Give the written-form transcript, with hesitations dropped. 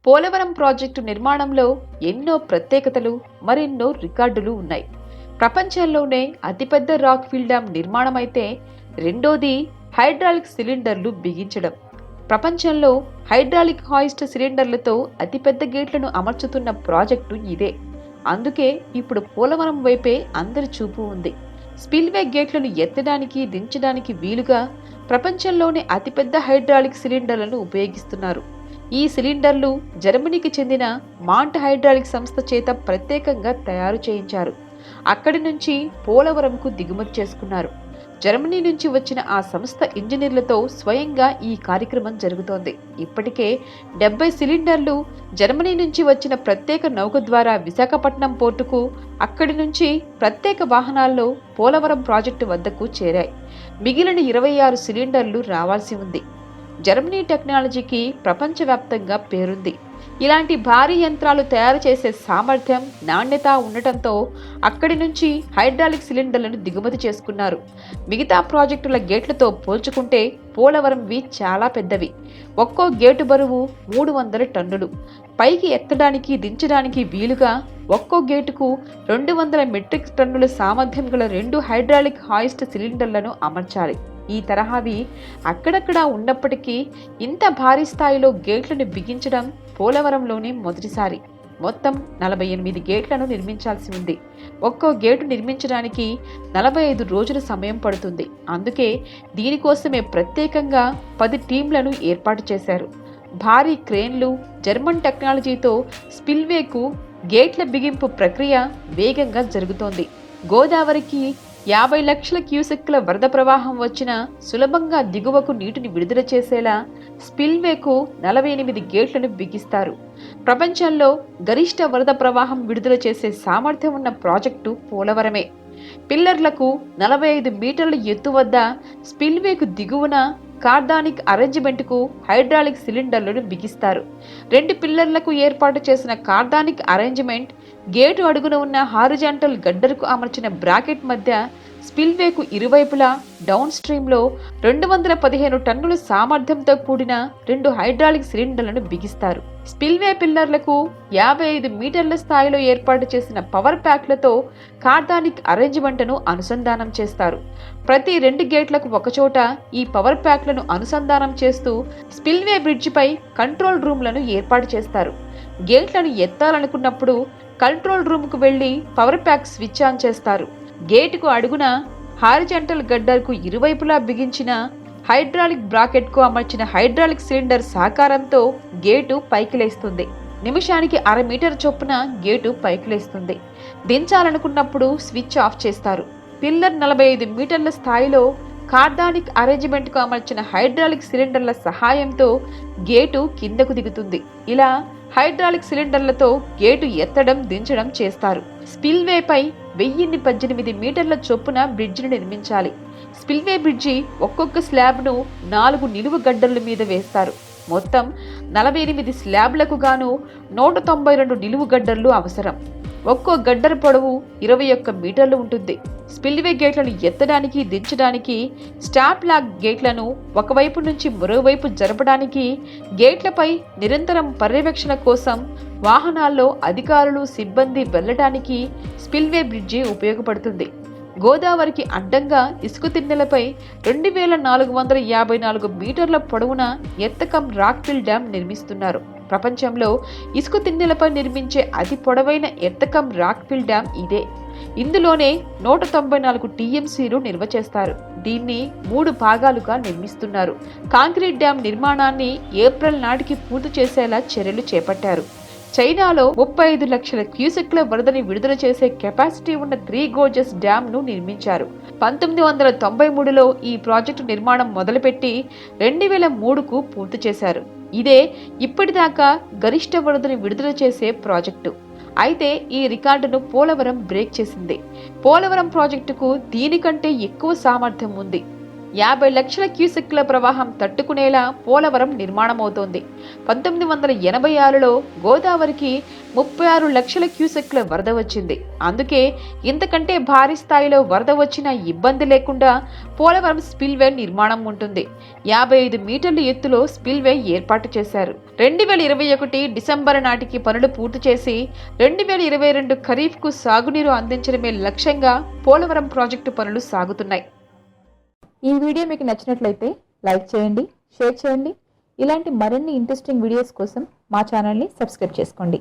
Polavaram project నిర్మాణంలో ఎన్నో ప్రత్యేకతలు, మరెన్నో రికార్డులు ఉన్నాయి. ప్రపంచంలోనే అతిపెద్ద రాక్ ఫిల్ డ్యాం నిర్మాణం అయితే, రెండోది హైడ్రాలిక్ సిలిండర్లు బిగించడం. ప్రపంచంలో హైడ్రాలిక్ హాయిస్ట్ సిలిండర్లతో అతిపెద్ద గేట్లను అమర్చుతున్న ప్రాజెక్టు ఇదే. అందుకే ఇప్పుడు పోలవరం వైపే అందరి చూపు ఉంది. స్పిల్వే గేట్లను ఎత్తడానికి, దించడానికి వీలుగా ప్రపంచంలోనే అతిపెద్ద హైడ్రాలిక్ సిలిండర్లను ఉపయోగిస్తున్నారు. ఈ సిలిండర్లు జర్మనీకి చెందిన మాంట్ హైడ్రాలిక్ సంస్థ చేత ప్రత్యేకంగా తయారు చేయించారు. అక్కడి నుంచి పోలవరంకు దిగుమతి చేసుకున్నారు. జర్మనీ నుంచి వచ్చిన ఆ సంస్థ ఇంజనీర్లతో స్వయంగా ఈ కార్యక్రమం జరుగుతోంది. ఇప్పటికే 70 సిలిండర్లు జర్మనీ నుంచి వచ్చిన ప్రత్యేక నౌక ద్వారా విశాఖపట్నం పోర్టుకు, అక్కడి నుంచి ప్రత్యేక వాహనాల్లో పోలవరం ప్రాజెక్టు వద్దకు చేరాయి. మిగిలిన 26 సిలిండర్లు రావాల్సి ఉంది. జర్మనీ టెక్నాలజీకి ప్రపంచవ్యాప్తంగా పేరుంది. ఇలాంటి భారీ యంత్రాలు తయారు చేసే సామర్థ్యం, నాణ్యత ఉండటంతో అక్కడి నుంచి హైడ్రాలిక్ సిలిండర్లను దిగుమతి చేసుకున్నారు. మిగతా ప్రాజెక్టుల గేట్లతో పోల్చుకుంటే పోలవరంవి చాలా పెద్దవి. ఒక్కో గేటు బరువు 300 టన్నులు. పైకి ఎత్తడానికి, దించడానికి వీలుగా ఒక్కో గేటుకు 200 మెట్రిక్ టన్నుల సామర్థ్యం గల 2 హైడ్రాలిక్ హాయిస్ట్ సిలిండర్లను అమర్చాలి. ఈ తరహావి అక్కడక్కడా ఉన్నప్పటికీ ఇంత భారీ స్థాయిలో గేట్లను బిగించడం పోలవరంలోనే మొదటిసారి. మొత్తం 48 గేట్లను నిర్మించాల్సి ఉంది. ఒక్కో గేటు నిర్మించడానికి 45 రోజుల సమయం పడుతుంది. అందుకే దీనికోసమే ప్రత్యేకంగా 10 టీంలను ఏర్పాటు చేశారు. భారీ క్రేన్లు, జర్మన్ టెక్నాలజీతో స్పిల్వేకు గేట్ల బిగింపు ప్రక్రియ వేగంగా జరుగుతోంది. గోదావరికి 50 లక్షల క్యూసెక్కుల వరద ప్రవాహం వచ్చినా సులభంగా దిగువకు నీటిని విడుదల చేసేలా స్పిల్వేకు 48 గేట్లను బిగిస్తారు. ప్రపంచంలో గరిష్ట వరద ప్రవాహం విడుదల చేసే సామర్థ్యం ఉన్న ప్రాజెక్టు పోలవరమే. పిల్లర్లకు 45 మీటర్ల ఎత్తు వద్ద స్పిల్వేకు దిగువన కార్డానిక్ అరేంజ్మెంట్కు హైడ్రాలిక్ సిలిండర్లను బిగిస్తారు. 2 పిల్లర్లకు ఏర్పాటు చేసిన కార్డానిక్ అరేంజ్మెంట్, గేటు అడుగున ఉన్న హారిజాంటల్ గడ్డర్కు అమర్చిన బ్రాకెట్ మధ్య స్పిల్వేకు ఇరువైపులా డౌన్ స్ట్రీమ్లో 215 టన్నుల సామర్థ్యంతో కూడిన 2 హైడ్రాలిక్ సిలిండర్లను బిగిస్తారు. స్పిల్వే పిల్లర్లకు 55 మీటర్ల స్థాయిలో ఏర్పాటు చేసిన పవర్ ప్యాక్లతో కార్డానిక్ అరేంజ్మెంట్ను అనుసంధానం చేస్తారు. ప్రతి 2 గేట్లకు ఒకచోట ఈ పవర్ ప్యాక్లను అనుసంధానం చేస్తూ స్పిల్వే బ్రిడ్జిపై కంట్రోల్ రూమ్లను ఏర్పాటు చేస్తారు. గేట్లను ఎత్తాలనుకున్నప్పుడు కంట్రోల్ రూమ్కు వెళ్లి పవర్ ప్యాక్ స్విచ్ ఆన్ చేస్తారు. గేటుకు అడుగున హారిజాంటల్ గడ్డర్కు ఇరువైపులా బిగించిన హైడ్రాలిక్ బ్రాకెట్కు అమర్చిన హైడ్రాలిక్ సిలిండర్ సహకారంతో గేటు పైకి లేస్తుంది. నిమిషానికి 1/2 మీటర్ చొప్పున గేటు పైకి లేస్తుంది. దించాలనుకున్నప్పుడు స్విచ్ ఆఫ్ చేస్తారు. పిల్లర్ 45 మీటర్ల స్థాయిలో కార్డానిక్ అరేంజ్మెంట్కు అమర్చిన హైడ్రాలిక్ సిలిండర్ల సహాయంతో గేటు కిందకు దిగుతుంది. ఇలా హైడ్రాలిక్ సిలిండర్లతో గేటు ఎత్తడం, దించడం చేస్తారు. స్పిల్వేపై 1018 మీటర్ల చొప్పున బ్రిడ్జిని నిర్మించాలి. స్పిల్వే బ్రిడ్జి ఒక్కొక్క స్లాబ్ను 4 నిలువు గడ్డర్ల మీద వేస్తారు. మొత్తం 48 స్లాబ్లకు గాను 192 నిలువు గడ్డర్లు అవసరం. ఒక్కో గడ్డర్ పొడవు 21 మీటర్లు ఉంటుంది. స్పిల్వే గేట్లను ఎత్తడానికి, దించడానికి, స్టాప్ లాక్ గేట్లను ఒకవైపు నుంచి మరోవైపు జరపడానికి, గేట్లపై నిరంతరం పర్యవేక్షణ కోసం వాహనాల్లో అధికారులు, సిబ్బంది వెళ్లడానికి స్పిల్వే బ్రిడ్జి ఉపయోగపడుతుంది. గోదావరికి అడ్డంగా ఇసుక తిన్నెలపై 2454 మీటర్ల పొడవున ఎత్తకం రాక్ ఫిల్ డ్యాం నిర్మిస్తున్నారు. ప్రపంచంలో ఇసుక తిన్నెలపై నిర్మించే అతి పొడవైన ఎత్తకం రాక్ ఫిల్ డ్యాం ఇదే. ఇందులోనే 194 టీఎంసీలు నిల్వ చేస్తారు. దీన్ని 3 భాగాలుగా నిర్మిస్తున్నారు. కాంక్రీట్ డ్యాం నిర్మాణాన్ని ఏప్రిల్ నాటికి పూర్తి చేసేలా చర్యలు చేపట్టారు. చైనాలో 35 లక్షల క్యూసెక్ల వరదని విడుదల చేసే కెపాసిటీ ఉన్న 3 గోర్జెస్ డ్యామ్ను నిర్మించారు. 1993లో ఈ ప్రాజెక్టు నిర్మాణం మొదలుపెట్టి 2003కు పూర్తి చేశారు. ఇదే ఇప్పటిదాకా గరిష్ట వరదని విడుదల చేసే ప్రాజెక్టు. అయితే ఈ రికార్డును పోలవరం బ్రేక్ చేసింది. పోలవరం ప్రాజెక్టుకు దీనికంటే ఎక్కువ సామర్థ్యం ఉంది. 50 లక్షల క్యూసెక్ల ప్రవాహం తట్టుకునేలా పోలవరం నిర్మాణమవుతోంది. 1986లో గోదావరికి 36 లక్షల క్యూసెక్ల వరద వచ్చింది. అందుకే ఇంతకంటే భారీ స్థాయిలో వరద వచ్చినా ఇబ్బంది లేకుండా పోలవరం స్పిల్వే నిర్మాణం ఉంటుంది. 55 మీటర్ల ఎత్తులో స్పిల్వే ఏర్పాటు చేశారు. 2021 డిసెంబర్ నాటికి పనులు పూర్తి చేసి 2022 ఖరీఫ్కు సాగునీరు అందించడమే లక్ష్యంగా పోలవరం ప్రాజెక్టు పనులు సాగుతున్నాయి. ఈ వీడియో మీకు నచ్చినట్లయితే లైక్ చేయండి, షేర్ చేయండి. ఇలాంటి మరిన్ని ఇంట్రెస్టింగ్ వీడియోస్ కోసం మా ఛానల్ని సబ్స్క్రైబ్ చేసుకోండి.